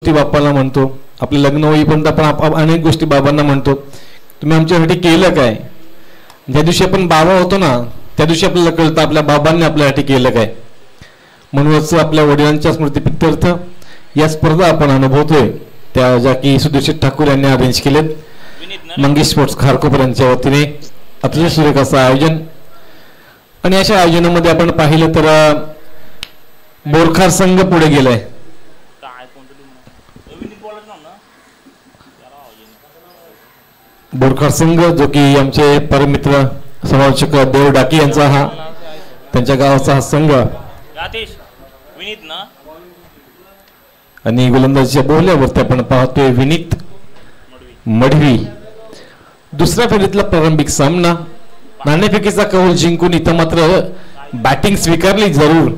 गोष्टी बाप्पाला म्हणतो, आपलं लग्न होईपर्यंत आपण अनेक गोष्टी बाबांना म्हणतो. तुम्ही आमच्यासाठी केलं काय? ज्या दिवशी आपण बाबा होतो ना त्या दिवशी आपल्याला कळतं आपल्या बाबांनी आपल्यासाठी केलं काय. म्हणूनच आपल्या वडिलांच्या स्मृतीप्रित्यर्थ या स्पर्धा आपण अनुभवतोय, त्या ज्या की सुदर्शित ठाकूर यांनी अरेंज केलेत. मंगेश स्पोर्ट्स खारकोपर यांच्या वतीने अतिशय सुरेख असं आयोजन. आणि अशा आयोजनामध्ये आपण पाहिलं तर बोरखार संघ पुढे गेलाय. बोरखार संघ जो की आमचे परमित्र समालोचक देव डाकी यांचा हा त्यांच्या गावाचा हा संघ आणि गोलंदाजीच्या बोहल्यावरती आपण पाहतोय विनीत मढवी. दुसऱ्या फेरीतला प्रारंभिक सामना नाणेफेकीचा कौल जिंकून इथं मात्र बॅटिंग स्वीकारली जरूर.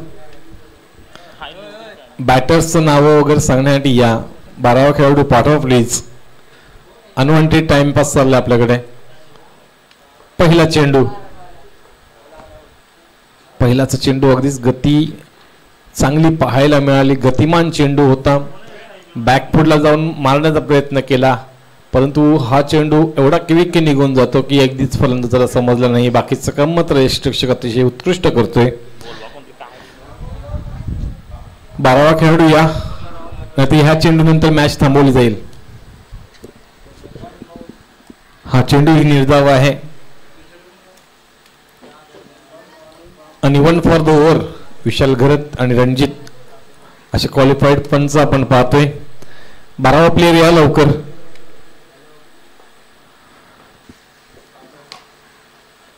बॅटर्सचं नावं वगैरे सांगण्यासाठी या 12वा खेळाडू पाठवा प्लीज. अनवॉन्टेड टाइमपास चालला आपल्याकडे. पहिला चेंडू, पहिलाचा चेंडू अगदीच गती चांगली पाहायला मिळाली. गतिमान चेंडू होता. बॅकफुटला जाऊन मारण्याचा प्रयत्न केला, परंतु हा चेंडू एवढा क्विक निघून जातो की अगदीच फलंदाजाला समजलं नाही. बाकीचं काम मात्र यष्टिरक्षक अतिशय उत्कृष्ट करतोय. 12वा खेळाडू या ह्या चेंडू नंतर मॅच थांबवली जाईल. हा चेंडू ही निर्धाव आहे आणि 1 फॉर द ओव्हर. विशाल घरत आणि रणजित असे क्वालिफाईड पंच आपण पाहतोय. 12वा प्लेयर या लवकर.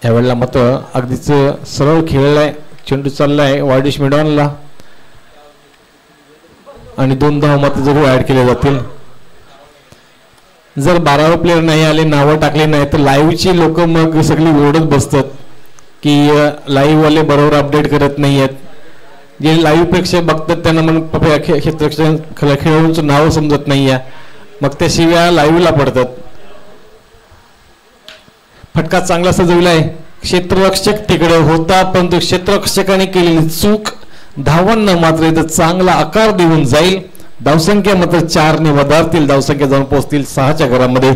यावेळेला मात्र अगदीच सरळ खेळलाय. चेंडू चाललाय वायडिश मिडॉनला आणि 2 धाव मात्र जरूर ऍड केले जातील. जर 12वा प्लेयर नाही आले, नावं टाकले नाही तर लाईव्हची लोक मग सगळी ओरडत बसतात की लाईव्ह वाले बरोबर अपडेट करत नाही आहेत. जे लाईव्ह पेक्षा बघतात त्यांना मग खेळाडूंचं नाव समजत नाही आहे, मग त्या शिव्या लाईव्हला पडतात. फटका चांगला सजवलाय. क्षेत्ररक्षक तिकडे होता, परंतु क्षेत्ररक्षकाने केलेली चूक धावांना मात्र इथं चांगला आकार देऊन जाईल. धावसंख्या मात्र 4 ने वधारतील. धावसंख्या जाऊन पोहोचतील 6च्या घरामध्ये.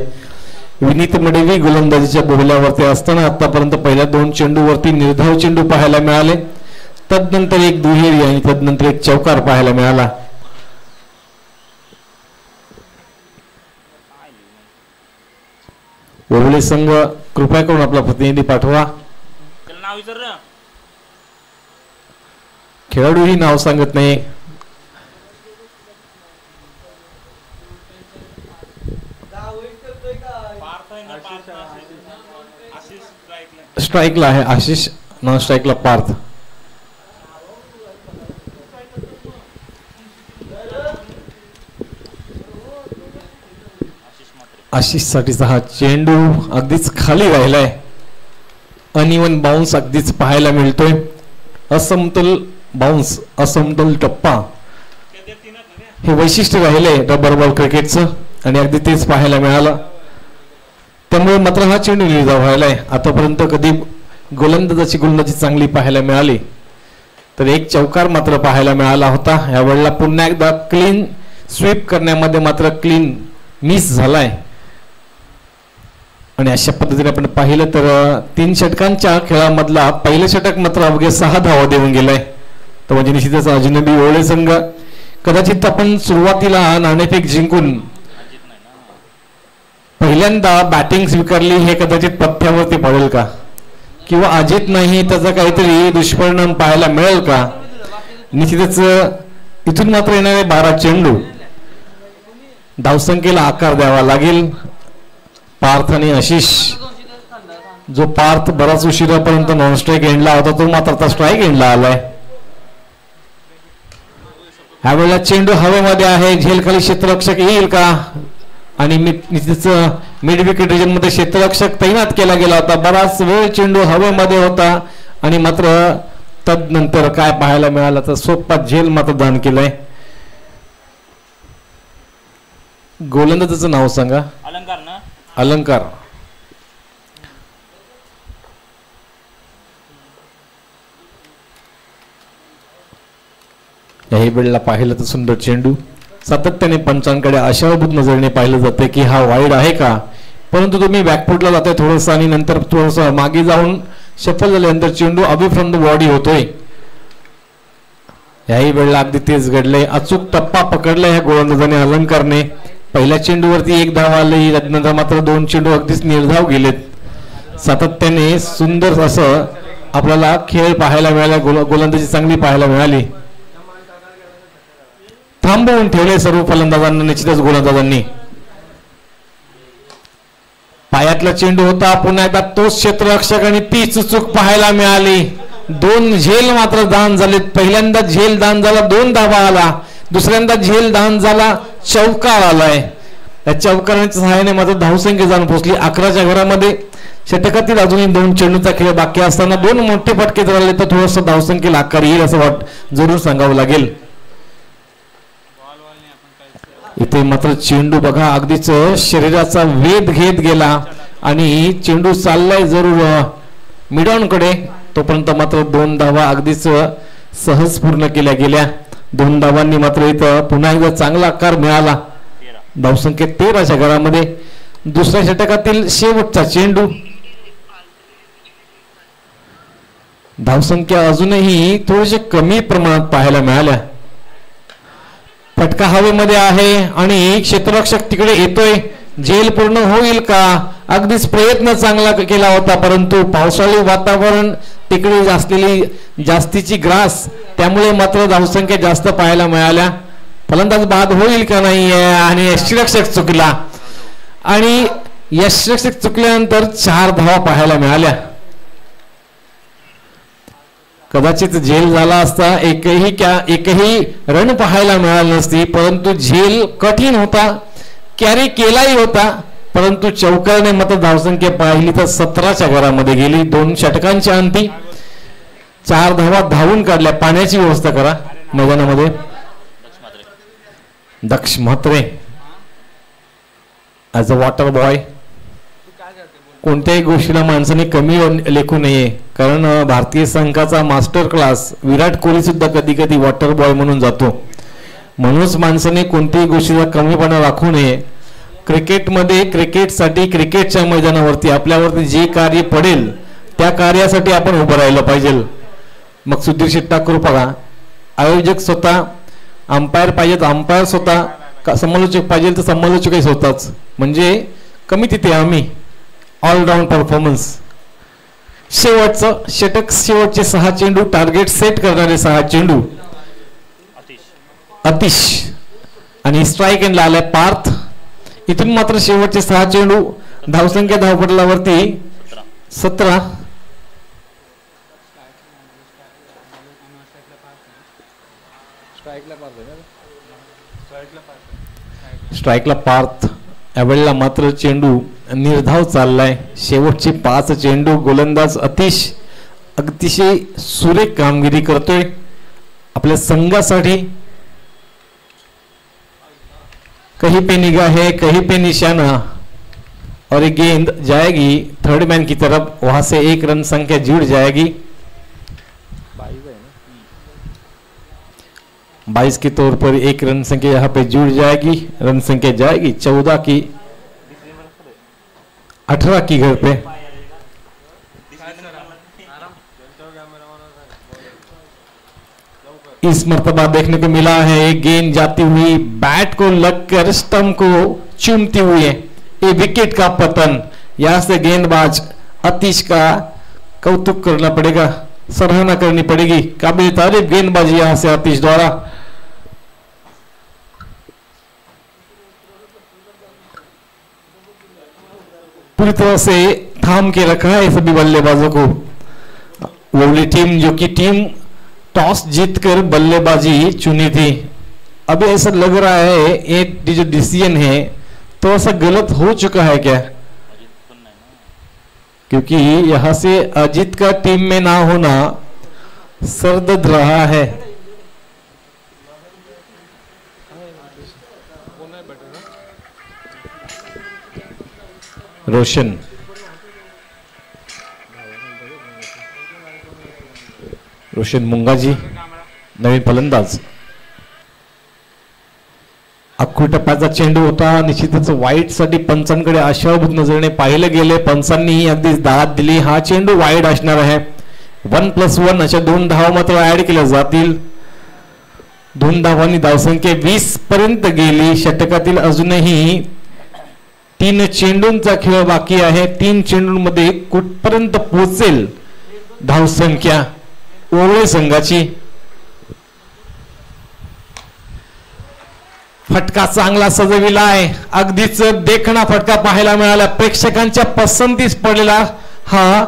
विनीत मडेवी गोलंदाजीच्या बोहल्यावरती असताना आतापर्यंत पहिल्या 2 चेंडूवरती निर्धाव चेंडू पाहायला मिळाले. तदनंतर एक दुहेरी आणि तदनंतर एक चौकार पाहायला मिळाला. वरवली संघ कृपया करून आपला प्रतिनिधी पाठवा. खेळाडूही नाव सांगत नाही. स्ट्राईकला आहे आशिष, नॉन स्ट्राईकला पार्थ. आशिष साठीचा हा चेंडू अगदीच खाली राहिलाय. अनइवन बाउन्स अगदीच पाहायला मिळतोय. असमतोल बाउन्स, असमतोल टप्पा हे वैशिष्ट्य राहिले रबर बॉल क्रिकेटचं आणि अगदी तेच पाहायला मिळालं. त्यामुळे मात्र हा चेंडू निर्धाव व्हायलाय. आतापर्यंत कधी गोलंदाजी चांगली पाहायला मिळाली तर एक चौकार मात्र पाहायला मिळाला होता. यावेळेला पुन्हा एकदा क्लीन स्वीप करण्यामध्ये मात्र क्लीन मिस झालाय. आणि अशा पद्धतीने आपण पाहिलं तर 3 षटकांच्या खेळामधला पहिलं षटक मात्र अवघ्या 6 धावा देऊन गेलाय. तर म्हणजे निश्चितच अजनबी ओळे संघ कदाचित आपण सुरुवातीला नाणेफेक जिंकून पहिल्यांदा बॅटिंग स्वीकारली हे कदाचित पथ्यावरती पडेल का, किंवा अजित नाही त्याचा काहीतरी दुष्परिणाम पाहायला मिळेल का. निश्चितच इथून मात्र येणारे 12 चेंडू धावसंख्येला आकार द्यावा लागेल. पार्थ आणि आशिष, जो पार्थ बराच उशिरापर्यंत नॉन स्ट्राईक एंडला होता तो मात्र आता स्ट्राईक एंडला आलाय. ह्यावेळेला चेंडू हवेमध्ये आहे. झेलखाली क्षेत्ररक्षक येईल का, आणि निश्चितच मिड विकेट रिजन मध्ये क्षेत्ररक्षक तैनात केला गेला होता. बराच वेळ चेंडू हवेमध्ये होता आणि मात्र तदनंतर काय पाहायला मिळालं तर सोपा झेल मात्र दान केलंय. गोलंदाजाचं नाव सांगा. अलंकार ना. अलंकार. याही वेळेला पाहिलं तर सुंदर चेंडू सातत्याने पंचांकडे अशाभूत नजरेने पाहिलं जाते की हा वाईड आहे का, परंतु तुम्ही बॅकफुटला जाताय थोडंसं आणि नंतर थोडंसं मागे जाऊन शफल झाल्यानंतर चेंडू अवे फ्रॉम द बॉडी होतोय. याही वेळेला अगदी तेच घडले. अचूक टप्पा पकडला ह्या गोलंदाजाने अलंकारने. पहिल्या चेंडूवरती एक धाव आली, नंतर मात्र 2 चेंडू अगदीच निर्धाव गेलेत. सातत्याने सुंदर असं आपल्याला खेळ पाहायला मिळाला, गोलंदाजी चांगली पाहायला मिळाली. थांबवून ठेवले सर्व फलंदाजांना निश्चितच गोलंदाजांनी. पायातला चेंडू होता, पुन्हा एकदा तोच क्षेत्ररक्षक आणि तीच चूक पाहायला मिळाली. 2 झेल मात्र दान झालेत. पहिल्यांदा झेल दान झाला, 2 धावा आला. दुसऱ्यांदा झेल दान झाला, चौकार आलाय. त्या चौकारांच्या सहाय्याने मात्र धावसंख्या जाऊन पोहोचली 11च्या घरामध्ये. षटकातील अजूनही 2 चेंडूचा खेळ बाकी असताना 2 मोठे फटके जर आले तर थोडंसं धावसंख्येला आकार येईल असं जरूर सांगावं लागेल. इथे मात्र चेंडू बघा अगदीच शरीराचा वेध घेत गेला आणि चेंडू चाललाय जरूर मिडॉनकडे. तोपर्यंत मात्र 2 धावा अगदीच सहज पूर्ण केल्या गेल्या. 2 धावांनी मात्र इथं पुन्हा एकदा चांगला आकार मिळाला. धावसंख्या 13च्या घरामध्ये. दुसऱ्या षटकातील शेवटचा चेंडू. धावसंख्या अजूनही थोडीशी कमी प्रमाणात पाहायला मिळाल्या. फटका हवेमध्ये आहे आणि क्षेत्ररक्षक तिकडे येतोय. झेल पूर्ण होईल का? अगदीच प्रयत्न चांगला केला होता, परंतु पावसाळी वातावरण, तिकडे असलेली जास्तीची ग्रास, त्यामुळे मात्र धावसंख्या जास्त पाहायला मिळाल्या. फलंदाज बाद होईल का नाही आणि यष्टिरक्षक चुकला आणि यष्टिरक्षक चुकल्यानंतर 4 धावा पाहायला मिळाल्या. कदाचित झेल झाला असता एकही रन पाहायला मिळाली नसती, परंतु झेल कठीण होता, कॅरी केलाही होता, परंतु चौकारने मात्र धावसंख्या पाहिली तर 17च्या घरामध्ये गेली. 2 षटकांच्या अंती 4 धावा धावून काढल्या. पाण्याची व्यवस्था करा मैदानामध्ये. Daksh Mhatre as a water boy. कोणत्याही गोष्टीला माणसाने कमी लेखू नये, कारण भारतीय संघाचा मास्टर क्लास विराट कोहली सुद्धा कधी कधी वॉटर बॉय म्हणून जातो. म्हणूनच माणसाने कोणत्याही गोष्टीला कमीपणा राखू नये. क्रिकेटमध्ये, क्रिकेटसाठी, क्रिकेटच्या मैदानावरती आपल्यावरती जे कार्य पडेल त्या कार्यासाठी आपण उभं राहिलं पाहिजे. मग सुधीर शेट्टाकर बघा, आयोजक स्वतः, अंपायर पाहिजेत अंपायर स्वतः, समालोचक पाहिजे तर समालोचकही स्वतःच. म्हणजे कमी तिथे आम्ही ऑलराऊंड परफॉर्मन्स. शेवटचं षटक, शेवटचे 6 चेंडू, टार्गेट सेट करणारे 6 चेंडू. अतिश आणि स्ट्राईक एंडला आलाय पार्थ. इथून मात्र शेवटचे 6 चेंडू. धावसंख्या धावपटलावरती 17. स्ट्राईकला पार्थ. यावेळेला मात्र चेंडू निर्धाव चाललाय. शेवटचे 5 चेंडू. गोलंदाज अतिशय सुरेख कामगिरी करतोय आपल्या संघासाठी. कहीं पे निगाह है, कहीं पे निशाना, और ये गेंद जाएगी थर्ड मैन की तरफ. वहां से 1 रन संख्या जुड़ जाएगी. 22 के तौर पर 1 रन संख्या यहाँ पे जुड़ जाएगी. रन संख्या जाएगी 14 की, 18 की घर पे. इस मर्तबा देखने को मिला है एक गेंद जाती हुई बैट को लगकर स्टंप को चूमती हुई है. ये विकेट का पतन. यहां से गेंदबाज अतीश का कौतुक करना पड़ेगा, सराहना करनी पड़ेगी. काबिल तारीफ गेंदबाजी यहां से अतीश द्वारा. पूरी तरह से थाम के रखा है सभी बल्लेबाजों को. वो टीम जो कि टीम टॉस जीतकर बल्लेबाजी चुनी थी. अभी ऐसा लग रहा है ये जो डिसीजन है तो ऐसा गलत हो चुका है क्या? क्योंकि यहां से अजीत का टीम में ना होना सरदर्द रहा है. रोशन मुंगाजी नवीन फलंदाज. अख्खू टप्प्याचा चेंडू होता. निश्चितच वाईट साठी पंचांकडे आशाभूत नजरेने पाहिलं गेले. पंचांनीही अगदीच दाद दिली. हा चेंडू वाईड असणार आहे. 1+1 अशा 2 धावा मात्र ऍड केल्या जातील. 2 धावांनी धावसंख्या 20 पर्यंत गेली. षटकातील अजूनही 3 चेंडूंचा खेळ बाकी आहे. 3 चेंडूंमध्ये कुठपर्यंत पोहोचेल धावसंख्या ओवळे संघाची. फटका चांगला सजविला आहे. अगदीच देखणा फटका पाहायला मिळाला. प्रेक्षकांच्या पसंतीस पडलेला हा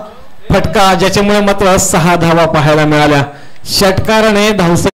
फटका, ज्याच्यामुळे मात्र 6 धावा पाहायला मिळाल्या. षटकाराने धावसंख्या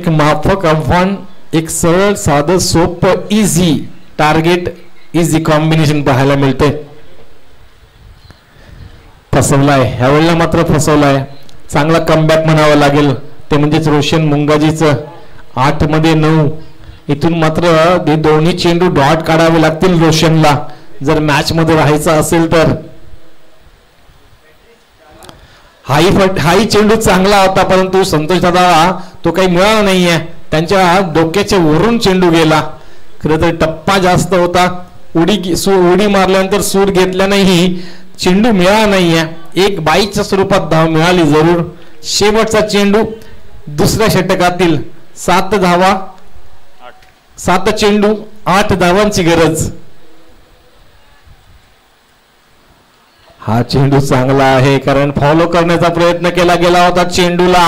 एक माफक आव्हान, एक सरळ साधं सोपं इझी टार्गेट इझी कॉम्बिनेशन पाहायला मिळते. फसवलाय ह्यावेळेला, मात्र फसवलाय. चांगला कमबॅक म्हणावं लागेल, ते म्हणजेच रोशन मुंगाजीचं. 8 मध्ये 9. इथून मात्र हे दोन्ही चेंडू डॉट काढावे लागतील रोशनला जर मॅच मध्ये राहायचं असेल तर. हाही चेंडू चांगला होता, परंतु संतोष दादा तो काही मिळाला नाहीये. त्यांच्या डोक्याच्या वरून चेंडू गेला. खरं तर टप्पा जास्त होता. उडी मारल्यानंतर सूर घेतल्यानेही चेंडू मिळाला नाहीये. एक बाईच्या स्वरूपात धाव मिळाली जरूर. शेवटचा चेंडू दुसऱ्या षटकातील. 7 धावा, 7 चेंडू, 8 धावांची गरज. हा चेंडू चांगला आहे, कारण फॉलो करण्याचा प्रयत्न केला गेला होता चेंडूला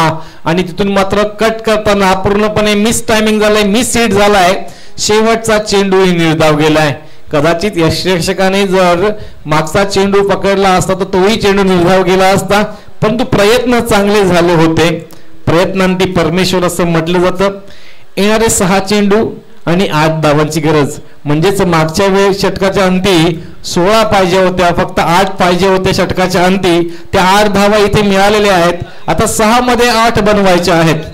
आणि तिथून मात्र कट करताना पूर्णपणे मिस टायमिंग झालंय, मिस हिट झालाय. शेवटचा चेंडू निर्धाव गेलाय. कदाचित यशरक्षकाने जर मागचा चेंडू पकडला असता तर तोही चेंडू निर्धाव गेला असता, परंतु प्रयत्न चांगले झाले होते. प्रयत्नांती परमेश्वर असं म्हटलं जातं. येणारे 6 चेंडू आणि 8 धावांची गरज, म्हणजेच मागच्या वेळेस षटकाच्या अंती 16 पाहिजे होत्या, फक्त 8 पाहिजे होते षटकाच्या अंती. त्या 8 धावा इथे मिळालेल्या आहेत. आता 6 मध्ये 8 बनवायच्या आहेत.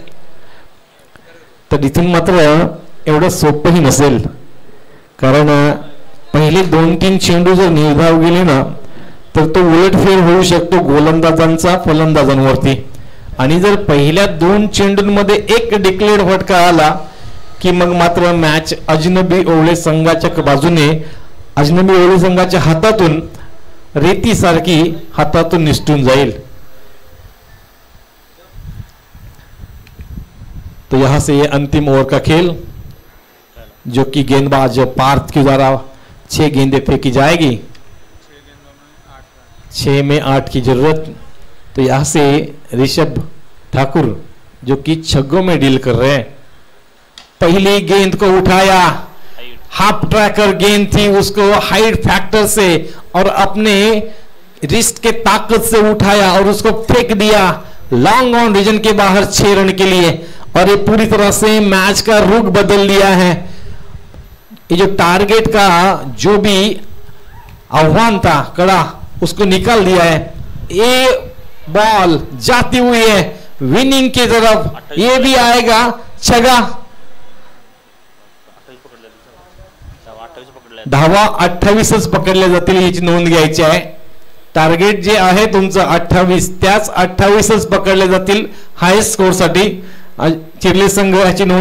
तर इथून मात्र एवढं सोपंही नसेल, कारण पहिले 2-3 चेंडू जर निर्धाव गेले ना तर तो उलटफेर होऊ शकतो गोलंदाजांचा फलंदाजांवरती. आणि जर पहिल्या 2 चेंडूंमध्ये एक डिक्लेअर्ड फटका आला की मग मात्र मॅच अजनबी ओवळे संघाच्या बाजूने, अजनबी ओवळे संघाच्या हातातून रेतीसारखी हातातून निसटून जाईल. तो यहां से ये अंतिम ओवर का खेल, जो कि गेंदबाज पार्थ के द्वारा 6 गेंदें फेंकी जाएगी. 6 में 8 की जरूरत. तो यहां से ऋषभ ठाकुर जो कि छग्गों में डील कर रहे हैं. पहली गेंद को उठाया, हाफ ट्रैकर गेंद थी, उसको हाइट फैक्टर से और अपने रिस्ट के ताकत से उठाया और उसको फेंक दिया लॉन्ग ऑन रीजन के बाहर 6 रन के लिए. और ये पूरी तरह से मैच का रुख बदल दिया है. ये जो टारगेट का जो भी आह्वान था कड़ा, उसको निकाल दिया है. ये बॉल जाती हुई है विनिंग की तरफ, ये भी आएगा छगा. धावा 28च पकडल्या जातील याची नोंद घ्यायची आहे. टार्गेट जे आहे तुमचं 28, त्याच 28च पकडले जातील हायस्ट स्कोर साठी. चिरले संघ याची नोंद